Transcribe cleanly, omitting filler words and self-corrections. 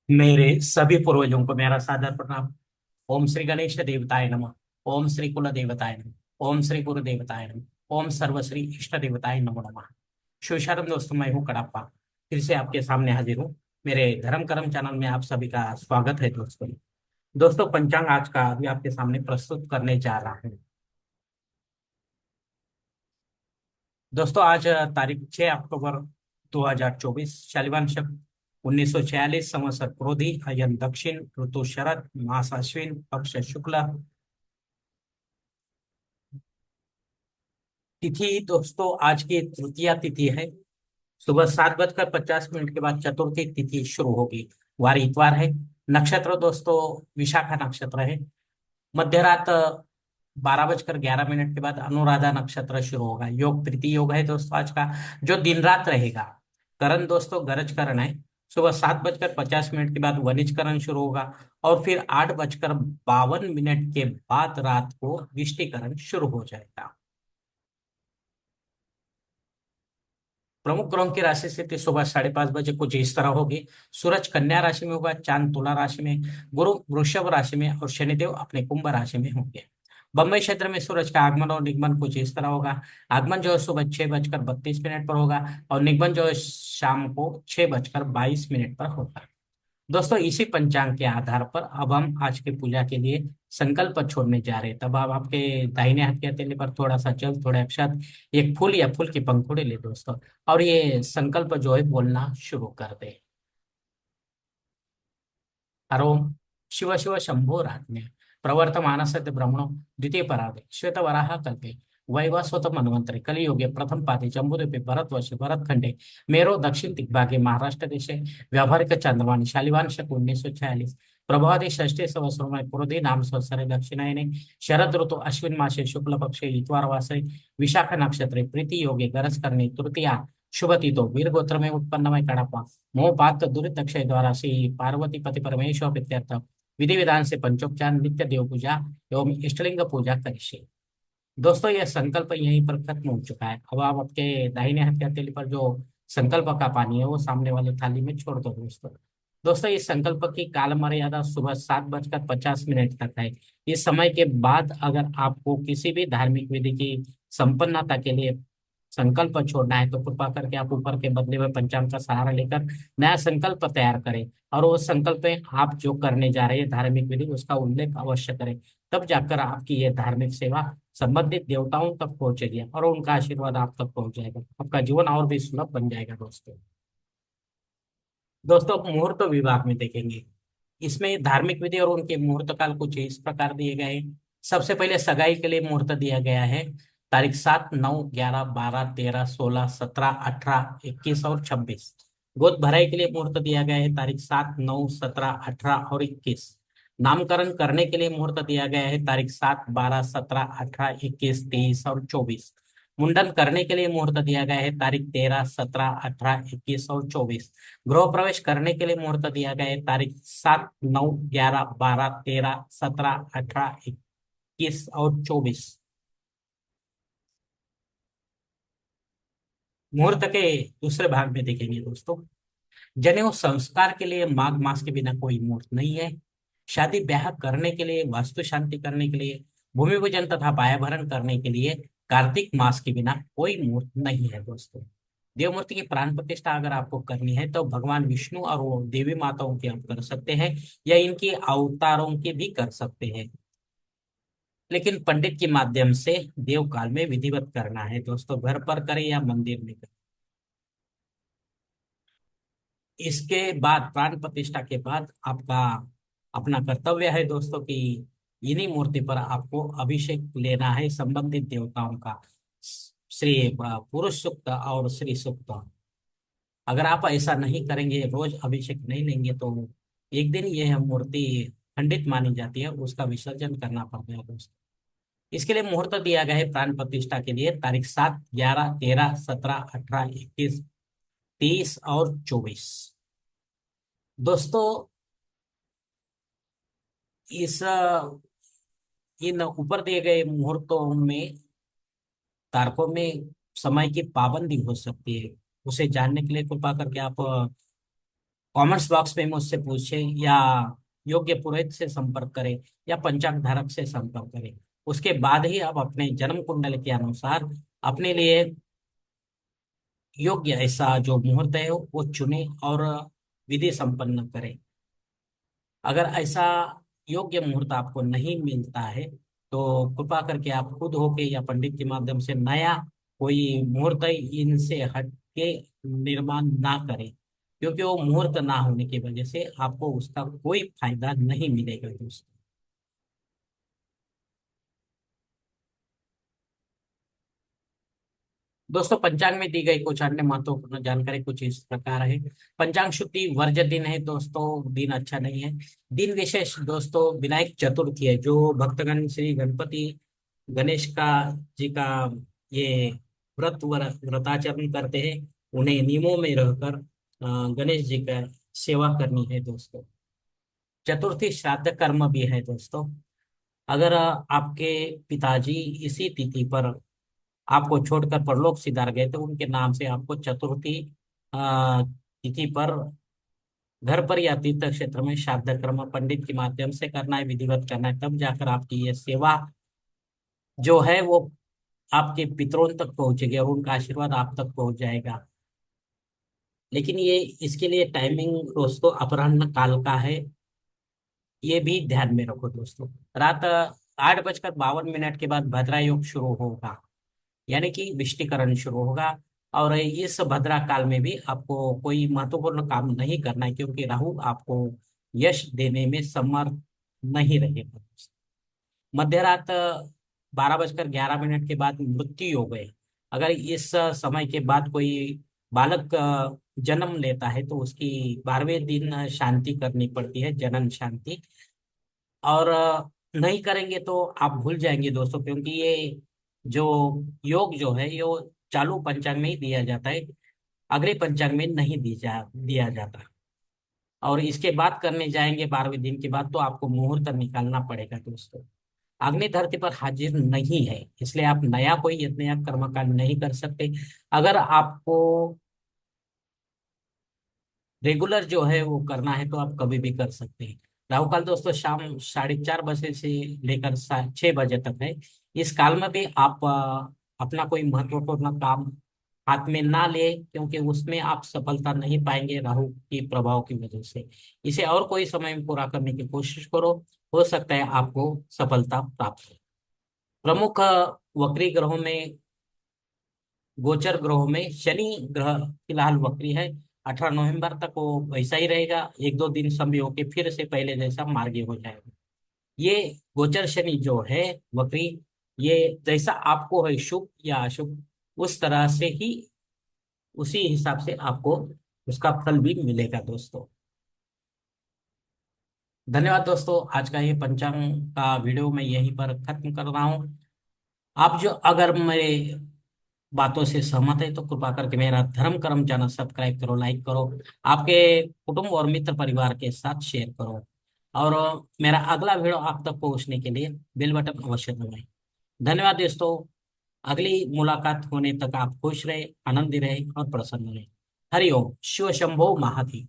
मेरे सभी पूर्वजों को मेरा सादर प्रणाम। ओम श्री गणेश देवताय नमः। ओम श्री कुल देवताय नमः। ओम श्री गुरु देवताय नमः। ओम सर्वश्री इष्ट देवताय नमो नमः। शिवशरण दोस्तों, मैं हूँ कड़प्पा। फिर से आपके सामने हाजिर हूँ। मेरे धर्म कर्म चैनल में आप सभी का स्वागत है दोस्तों। दोस्तों, पंचांग आज का अभी आपके सामने प्रस्तुत करने जा रहा हूँ। दोस्तों, आज तारीख 6 अक्टूबर 2024, शालिवान शक 1946, संवत्सर क्रोधी, अयन दक्षिण, ऋतु शरद, मास अश्विन, पक्ष शुक्ल। तिथि दोस्तों, आज की तृतीया तिथि है। सुबह 7:50 के बाद चतुर्थी तिथि शुरू होगी। वार इतवार है। नक्षत्र दोस्तों विशाखा नक्षत्र है। मध्य रात 12:11 के बाद अनुराधा नक्षत्र शुरू होगा। योग प्रीति योग है दोस्तों आज का, जो दिन रात रहेगा। करण दोस्तों गरज करण है। सुबह 7:50 के बाद वनिज करण शुरू होगा। और फिर 8:52 के बाद रात को विष्टिकरण शुरू हो जाएगा। प्रमुख ग्रहों की राशि स्थिति सुबह 5:30 कुछ इस तरह होगी। सूरज कन्या राशि में होगा, चांद तुला राशि में, गुरु वृषभ राशि में और शनिदेव अपने कुंभ राशि में होंगे। बम्बई क्षेत्र में सूरज का आगमन और निगमन कुछ इस तरह होगा। आगमन जो है सुबह 6:32 पर होगा और निगमन जो है शाम को 6:22 पर होगा। दोस्तों, इसी पंचांग के आधार पर अब हम आज की पूजा के लिए संकल्प छोड़ने जा रहे हैं। तब आप आपके दाहिने हाथ के हथेली पर थोड़ा सा जल, थोड़े अक्षत, एक फूल या फूल की पंखुड़ी ले दोस्तों। और ये संकल्प जो है बोलना शुरू कर दे। हरोम शिव शिव शंभो राज्ञ प्रवर्तमानस्य ब्रह्मणो द्वितीय परादे श्वेत वराह कल्पे वैवस्वत मन्वंतरे कलियुगे प्रथम पादे जम्बूद्वीपे भरतवर्षे भरतखंडे मेरो दक्षिण दिग्भागे महाराष्ट्र देशे व्यावहारिक चांद्रमानी शालिवान शक 1946 प्रभाते षष्ठे संवत्सर में पुरोधि नाम संवत्सरे दक्षिणायने शरद ऋतु अश्विन मासे शुक्ल पक्षे इतवार वासरे विशाख नक्षत्रे प्रीति योगे गरज करने तृतीया शुभ तिथो वीर गोत्र में उत्पन्न कड़प्पा मोह पात दुरित अक्षय द्वारा श्री पार्वती पति परमेश्वर प्रीत्यर्थ विधि विधान से पंचोपचार नित्य देव पूजा एवं इष्टलिंग पूजा करिष्ये। दोस्तों, यह संकल्प यहीं पर खत्म हो चुका है। अब आप आपके दाहिने हाथ के हथेली पर जो संकल्प का पानी है वो सामने वाले थाली में छोड़ दो दोस्तों। दोस्तों, इस संकल्प की काल मर्यादा सुबह 7:50 तक है। इस समय के बाद अगर आपको किसी भी धार्मिक विधि की संपन्नता के लिए संकल्प छोड़ना है तो कृपा करके आप ऊपर के बदले में पंचांग का सहारा लेकर नया संकल्प तैयार करें। और उस संकल्प में आप जो करने जा रहे हैं धार्मिक विधि उसका उल्लेख अवश्य करें। तब जाकर आपकी यह धार्मिक सेवा संबंधित देवताओं तक पहुंचेगी और उनका आशीर्वाद आप तक पहुंच जाएगा। आपका जीवन और भी सुलभ बन जाएगा दोस्तों। दोस्तों, अब मुहूर्त विभाग में देखेंगे। इसमें धार्मिक विधि और उनके मुहूर्त काल कुछ इस प्रकार दिए गए हैं। सबसे पहले सगाई के लिए मुहूर्त दिया गया है। तारीख 7, 9, 11, 12, 13, 16, 17, 18, 21 और 26। गोद भराई के लिए मुहूर्त दिया गया है। तारीख 7, 9, 17, 18 और 21। नामकरण करने के लिए मुहूर्त दिया गया है। तारीख 7, 12, 17, 18, 21, 23 और 24। मुंडन करने के लिए मुहूर्त दिया गया है। तारीख 13, 17, 18, 21 और 24। गृह प्रवेश करने के लिए मुहूर्त दिया गया है। तारीख 7, 9, 11, 12, 13, 17, 18, 21 और 24। मुहूर्त के दूसरे भाग में देखेंगे दोस्तों। जनेऊ संस्कार के लिए माघ मास के बिना कोई मुहूर्त नहीं है। शादी ब्याह करने के लिए, वास्तु शांति करने के लिए, भूमि पूजन तथा पायाभरण करने के लिए कार्तिक मास के बिना कोई मुहूर्त नहीं है दोस्तों। देवमूर्ति की प्राण प्रतिष्ठा अगर आपको करनी है तो भगवान विष्णु और वो देवी माताओं की आप कर सकते हैं या इनकी अवतारों की भी कर सकते हैं। लेकिन पंडित के माध्यम से देव काल में विधिवत करना है दोस्तों, घर पर करें या मंदिर में करें। इसके बाद प्राण प्रतिष्ठा के बाद आपका अपना कर्तव्य है दोस्तों कि इन्हीं मूर्ति पर आपको अभिषेक लेना है संबंधित देवताओं का। श्री पुरुष सूक्त और श्री सूक्त। अगर आप ऐसा नहीं करेंगे, रोज अभिषेक नहीं लेंगे तो एक दिन यह मूर्ति खंडित मानी जाती है, उसका विसर्जन करना पड़ता है दोस्तों। इसके लिए मुहूर्त दिया गया है प्राण प्रतिष्ठा के लिए। तारीख 7, 11, 13, 17, 18, 21, 23 और 24। दोस्तों, इस इन ऊपर दिए गए मुहूर्तों में, तारकों में समय की पाबंदी हो सकती है। उसे जानने के लिए कृपा करके आप कमेंट्स बॉक्स में मुझसे पूछे, या योग्य पुरोहित से संपर्क करें, या पंचांग धारक से संपर्क करें। उसके बाद ही आप अपने जन्म कुंडल के अनुसार अपने लिए योग्य ऐसा जो मुहूर्त है वो चुने और विधि संपन्न करें। अगर ऐसा योग्य मुहूर्त आपको नहीं मिलता है तो कृपा करके आप खुद होके या पंडित के माध्यम से नया कोई मुहूर्त इनसे हट के निर्माण ना करें, क्योंकि वो मुहूर्त ना होने की वजह से आपको उसका कोई फायदा नहीं मिलेगा दोस्तों। दोस्तों, पंचांग में दी गई कुछ अन्य महत्वपूर्ण जानकारी कुछ इस प्रकार है। पंचांग शुद्धि वर्ज दिन है दोस्तों, दिन अच्छा नहीं है। दिन विशेष दोस्तों विनायक चतुर्थी है, जो भक्तगण श्री गणपति गणेश का जी का ये व्रताचरण करते हैं, उन्हें नियमों में रहकर गणेश जी का सेवा करनी है दोस्तों। चतुर्थी श्राद्ध कर्म भी है दोस्तों। अगर आपके पिताजी इसी तिथि पर आपको छोड़कर परलोक सिधार गए तो उनके नाम से आपको चतुर्थी तिथि पर घर पर या तीर्थ क्षेत्र में श्राद्ध कर्म पंडित के माध्यम से करना है, विधिवत करना है, तब जाकर आपकी ये सेवा जो है वो आपके पितरों तक पहुंचेगी और उनका आशीर्वाद आप तक पहुंच जाएगा। लेकिन ये इसके लिए टाइमिंग दोस्तों अपराह्न काल का है, ये भी ध्यान में रखो दोस्तों। रात 8:52 के बाद भद्रा योग शुरू होगा, यानी कि विष्टिकरण शुरू होगा। और इस भद्रा काल में भी आपको कोई महत्वपूर्ण काम नहीं करना है, क्योंकि राहु आपको यश देने में समर्थ नहीं रहेगा। मध्य रात 12:11 के बाद मृत्यु हो गए। अगर इस समय के बाद कोई बालक जन्म लेता है तो उसकी 12वें दिन शांति करनी पड़ती है, जनन शांति। और नहीं करेंगे तो आप भूल जाएंगे दोस्तों, क्योंकि ये जो योग जो है ये चालू पंचांग में ही दिया जाता है, अगले पंचांग में नहीं दिया जाता। और इसके बाद करने जाएंगे 12वें दिन के बाद तो आपको मुहूर्त निकालना पड़ेगा दोस्तों। अग्नि धरती पर हाजिर नहीं है, इसलिए आप नया कोई यत्न या कर्मकांड नहीं कर सकते। अगर आपको रेगुलर जो है वो करना है तो आप कभी भी कर सकते हैं। राहु काल दोस्तों शाम 4:30 से लेकर 6 बजे तक है। इस काल में भी आप अपना कोई महत्वपूर्ण काम हाथ में ना ले, क्योंकि उसमें आप सफलता नहीं पाएंगे राहु की प्रभाव की वजह से। इसे और कोई समय में पूरा करने की कोशिश करो, हो सकता है आपको सफलता प्राप्त हो। प्रमुख वक्री ग्रहों में, गोचर ग्रहों में शनि ग्रह फिलहाल वक्री है। 18 नवंबर तक वो वैसा ही रहेगा, एक दो दिन समय होके फिर से पहले जैसा मार्गी हो जाएगा। ये गोचर शनि जो है वक्री, ये जैसा आपको है शुभ या अशुभ, उस तरह से ही उसी हिसाब से आपको उसका फल भी मिलेगा दोस्तों। धन्यवाद दोस्तों, आज का ये पंचांग का वीडियो मैं यहीं पर खत्म कर रहा हूँ। आप जो अगर मेरे बातों से सहमत है तो कृपा करके मेरा धर्म कर्म चैनल सब्सक्राइब करो, लाइक करो, आपके कुटुंब और मित्र परिवार के साथ शेयर करो। और मेरा अगला वीडियो आप तक पहुंचने के लिए बेल बटन अवश्य दबाएं। धन्यवाद दोस्तों। अगली मुलाकात होने तक आप खुश रहे, आनंदी रहे और प्रसन्न रहे। हरि ओम। शिव शंभो महादेव।